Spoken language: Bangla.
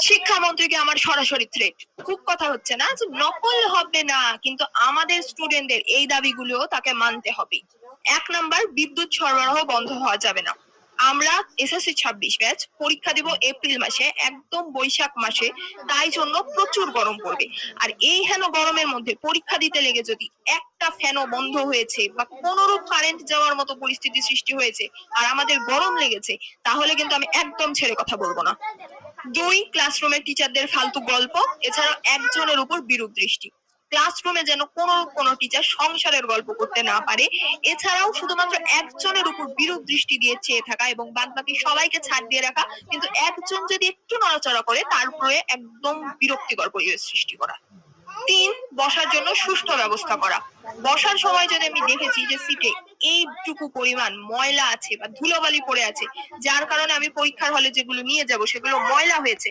শিক্ষামন্ত্রীকে আমার সরাসরি থ্রেট। খুব কথা হচ্ছে না যে নকল হবে না, কিন্তু আমাদের স্টুডেন্টদের এই দাবিগুলোও তাকে মানতে হবে। ১ নাম্বার, বিদ্যুৎ সরবরাহ বন্ধ হওয়া যাবে না। আমরা এসএসসি ২৬ ব্যাচ পরীক্ষা দিব এপ্রিল মাসে, একদম বৈশাখ মাসে। তাই জন্য প্রচুর গরম পড়বে। আর এই হেন গরমের মধ্যে পরীক্ষা দিতে লেগে যদি একটা ফ্যানও বন্ধ হয়েছে বা কোনরূপ কারেন্ট যাওয়ার মতো পরিস্থিতি সৃষ্টি হয়েছে আর আমাদের গরম লেগেছে, তাহলে কিন্তু আমি একদম ছেড়ে কথা বলবো না। ২, ক্লাসরুমের টিচারদের ফালতু গল্প, এছাড়াও একজনের উপর বিরূপ দৃষ্টি। ক্লাসরুমে যেন কোনো টিচার সংসারের গল্প করতে না পারে। এছাড়াও শুধুমাত্র একজনের উপর বিরূপ দৃষ্টি দিয়ে চেয়ে থাকা এবং বাদবাকি সবাইকে ছাড় দিয়ে রাখা, কিন্তু একজন যদি একটু নড়াচড়া করে তার উপরে একদম বিরক্তিকর পরিবেশ সৃষ্টি করা। ৩, বসার জন্য সুষ্ঠু ব্যবস্থা করা। বসার সময় যদি আমি দেখেছি যে সিটে এইটুকু পরিমাণ ময়লা আছে বা ধুলোবালি পড়ে আছে, যার কারণে আমি পরীক্ষার হলে যেগুলো নিয়ে যাব সেগুলো ময়লা হয়েছে,